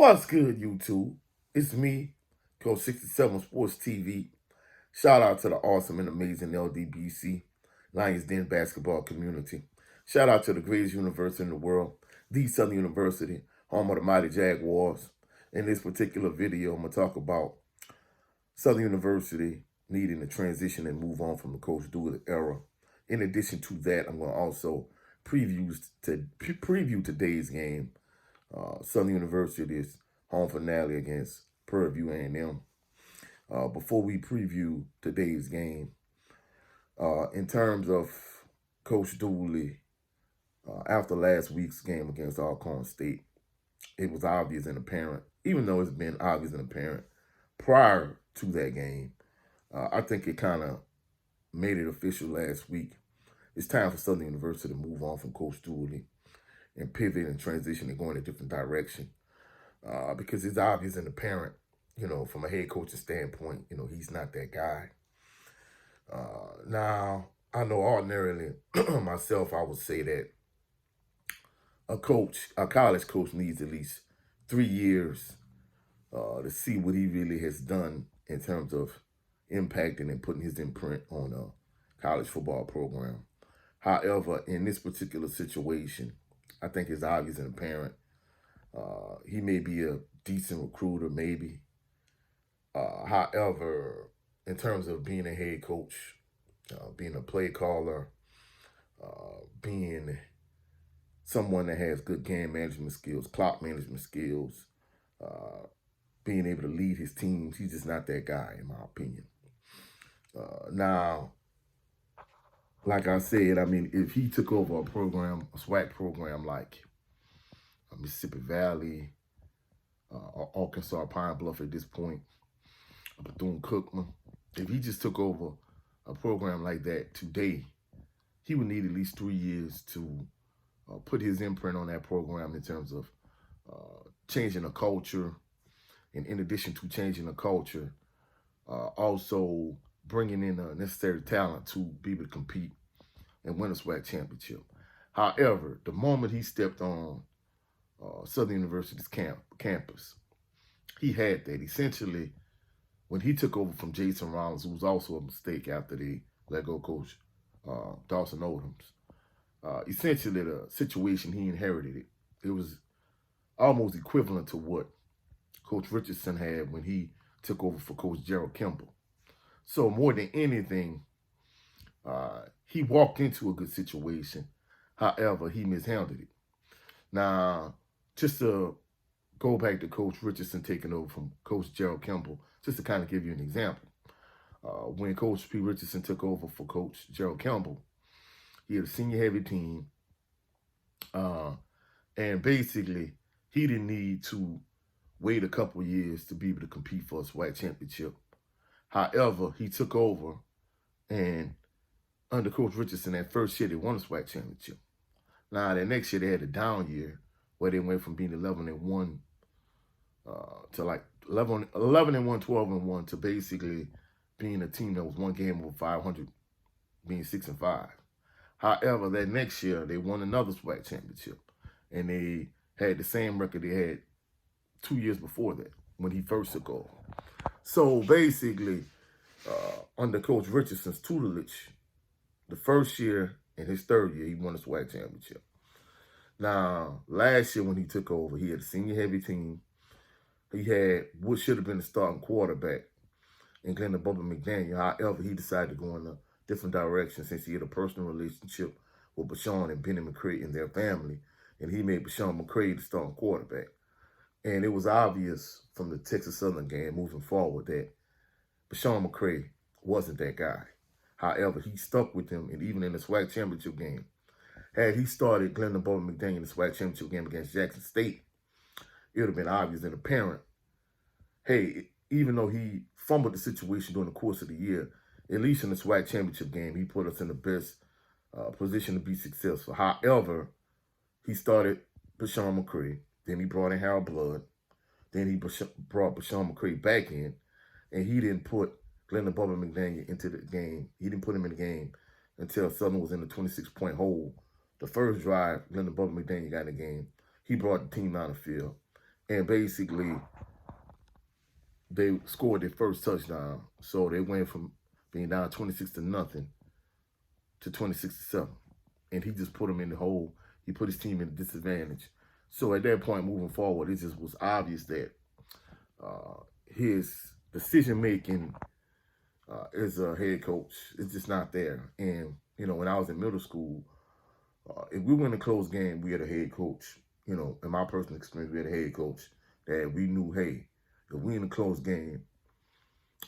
What's good, YouTube? It's me, Coach 67 Sports TV. Shout out to the awesome and amazing LDBC, Lions Den basketball community. Shout out to the greatest university in the world, the Southern University, home of the mighty Jaguars. In this particular video, I'm going to talk about Southern University needing to transition and move on from the Coach Dooley era. In addition to that, I'm going to also preview today's game. Southern University's home finale against Prairie View A&M. Before we preview today's game, in terms of Coach Dooley, after last week's game against Alcorn State, it was obvious and apparent, even though it's been obvious and apparent prior to that game. I think it kind of made it official last week. It's time for Southern University to move on from Coach Dooley and pivot and transition and go in a different direction. Because it's obvious and apparent, from a head coaching standpoint, he's not that guy. Now, I know ordinarily, myself, I would say that a college coach needs at least 3 years to see what he really has done in terms of impacting and putting his imprint on a college football program. However, in this particular situation, I think it's obvious and apparent. He may be a decent recruiter, maybe. However, in terms of being a head coach, being a play caller, being someone that has good game management skills, clock management skills, being able to lead his teams, he's just not that guy, in my opinion. Now, like I said, if he took over a SWAC program like Mississippi Valley, Arkansas, Pine Bluff at this point, Bethune-Cookman, if he just took over a program like that today, he would need at least 3 years to put his imprint on that program in terms of changing the culture. And in addition to changing the culture, also bringing in the necessary talent to be able to compete and win a SWAC championship. However, the moment he stepped on Southern University's campus, he had that. Essentially, when he took over from Jason Rollins, who was also a mistake after they let go coach Dawson Odoms, essentially the situation he inherited, it was almost equivalent to what Coach Richardson had when he took over for Coach Gerald Kimball. So more than anything, he walked into a good situation. However, he mishandled it. Now, just to go back to Coach Richardson taking over from Coach Gerald Kimball, just to kind of give you an example. When Coach P. Richardson took over for Coach Gerald Kimball, he had a senior-heavy team, and basically, he didn't need to wait a couple of years to be able to compete for a SWAC championship. However, he took over, and under Coach Richardson, that first year, they won a SWAC championship. Now, that next year, they had a down year where they went from being 11-1 to like 11-1, 12-1 to basically being a team that was one game over 500, being 6-5. However, that next year, they won another SWAC championship, and they had the same record they had 2 years before that when he first took over. So basically, under Coach Richardson's tutelage, the first year and his third year, he won a SWAC championship. Now, last year when he took over, he had a senior-heavy team. He had what should have been the starting quarterback in Glendon Bubba McDaniel. However, he decided to go in a different direction since he had a personal relationship with Bashawn and Benny McCray and their family, and he made Bashawn McCray the starting quarterback. And it was obvious from the Texas Southern game moving forward that Bashawn McCray wasn't that guy. However, he stuck with him, and even in the SWAC championship game, had he started Glendon Bubba McDaniel in the SWAC championship game against Jackson State, it would have been obvious and apparent. Hey, even though he fumbled the situation during the course of the year, at least in the SWAC championship game, he put us in the best position to be successful. However, he started Bashawn McCray. Then he brought in Harold Blood. Then he brought Bashawn McCray back in, and he didn't put Glendon Bubba McDaniel into the game. He didn't put him in the game until Southern was in the 26-point hole. The first drive, Glendon Bubba McDaniel got in the game. He brought the team out of the field, And basically, they scored their first touchdown. So they went from being down 26-0 to 26-7. And he just put them in the hole. He put his team in a disadvantage. So at that point, moving forward, it just was obvious that his decision-making as a head coach is just not there. And, when I was in middle school, if we win a close game, we had a head coach. In my personal experience, we had a head coach that we knew, hey, if we in a close game,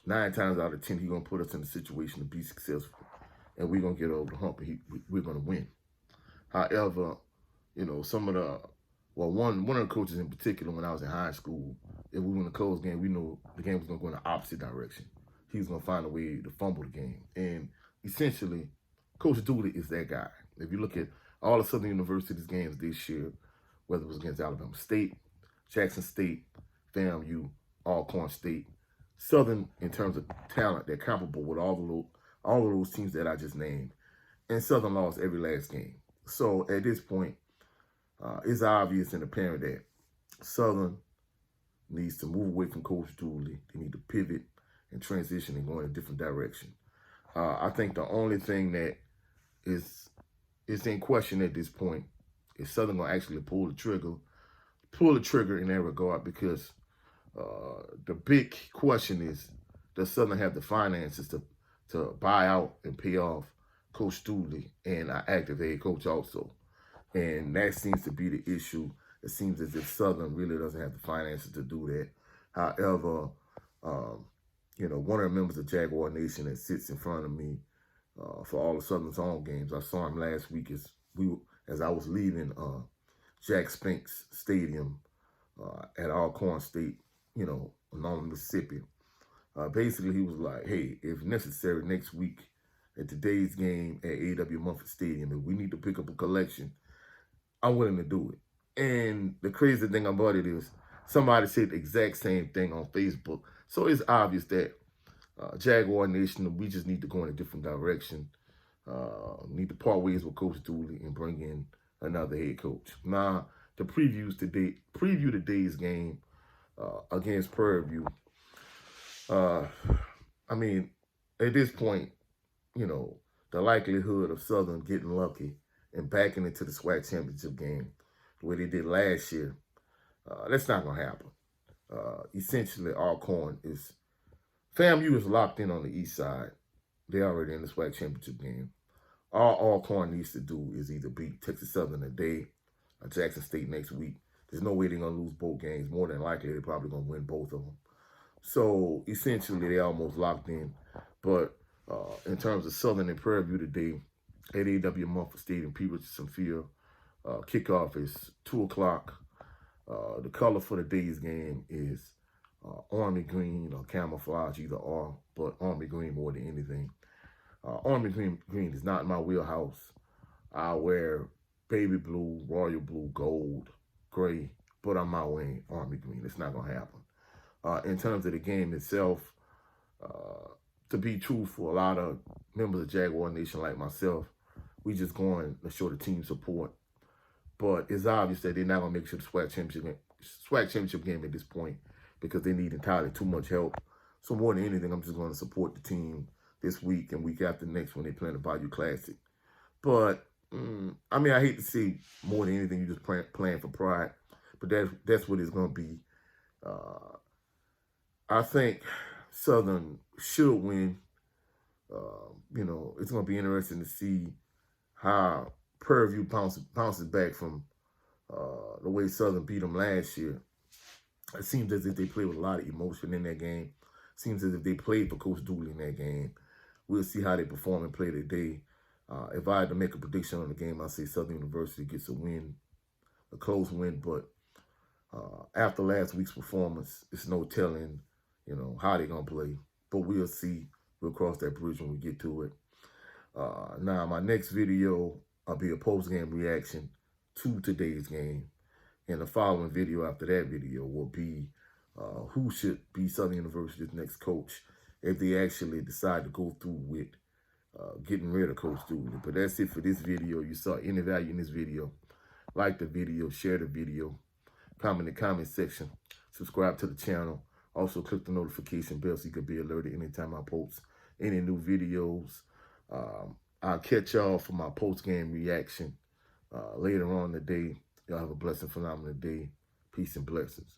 9 times out of 10, he's going to put us in a situation to be successful. And we're going to get over the hump and we're going to win. However, some of one of the coaches in particular when I was in high school, if we win a close game, we knew the game was going to go in the opposite direction. He was going to find a way to fumble the game. And essentially, Coach Dooley is that guy. If you look at all of Southern University's games this year, whether it was against Alabama State, Jackson State, FAMU, Alcorn State, Southern, in terms of talent, they're comparable with all of those teams that I just named. And Southern lost every last game. So at this point, it's obvious and apparent that Southern needs to move away from Coach Dooley. They need to pivot and transition and go in a different direction. I think the only thing that is in question at this point is Southern going to actually pull the trigger in that regard, because the big question is, does Southern have the finances to buy out and pay off Coach Dooley and our active head coach also? And that seems to be the issue. It seems as if Southern really doesn't have the finances to do that. However, one of the members of Jaguar Nation that sits in front of me for all of Southern's home games, I saw him last week as I was leaving Jack Spinks Stadium at Alcorn State, Norman, Mississippi. Basically, he was like, hey, if necessary, next week at today's game at A.W. Mumford Stadium, if we need to pick up a collection, I'm willing to do it. And the crazy thing about it is somebody said the exact same thing on Facebook. So it's obvious that Jaguar Nation, we just need to go in a different direction. Need to part ways with Coach Dooley and bring in another head coach. Now, to preview today's game against Prairie View. At this point, the likelihood of Southern getting lucky and backing into the SWAC championship game the way they did last year, that's not going to happen. Essentially, FAMU is locked in on the east side. They're already in the SWAC championship game. All Alcorn needs to do is either beat Texas Southern today or Jackson State next week. There's no way they're going to lose both games. More than likely, they're probably going to win both of them. So, essentially, they're almost locked in. But in terms of Southern and Prairie View today, at A.W. Mumford Stadium, Peterson Field, kickoff is 2 o'clock. The color for today's game is army green or camouflage, either or, but army green more than anything. Army green is not in my wheelhouse. I wear baby blue, royal blue, gold, gray, but I'm not wearing army green. It's not going to happen. In terms of the game itself, to be truthful, a lot of members of Jaguar Nation like myself, we just going to show the team support. But it's obvious that they're not going to make sure the SWAC championship game at this point, because they need entirely too much help. So more than anything, I'm just going to support the team this week and week after next when they play the Bayou Classic. But, I hate to see more than anything, you just playing for pride. But that's what it's going to be. I think Southern should win. It's going to be interesting to see how Prairie View bounces back from the way Southern beat them last year. It seems as if they played with a lot of emotion in that game. It seems as if they played for Coach Dooley in that game. We'll see how they perform and play today. If I had to make a prediction on the game, I'd say Southern University gets a close win. But after last week's performance, it's no telling, how they're going to play. But we'll see. We'll cross that bridge when we get to it. Now, my next video will be a post-game reaction to today's game. And the following video after that video will be who should be Southern University's next coach if they actually decide to go through with getting rid of Coach Dooley. But that's it for this video. You saw any value in this video, like the video, share the video. comment in the comment section. Subscribe to the channel. Also, click the notification bell so you can be alerted anytime I post any new videos. I'll catch y'all for my post-game reaction later on today. Y'all have a blessed and phenomenal day. Peace and blessings.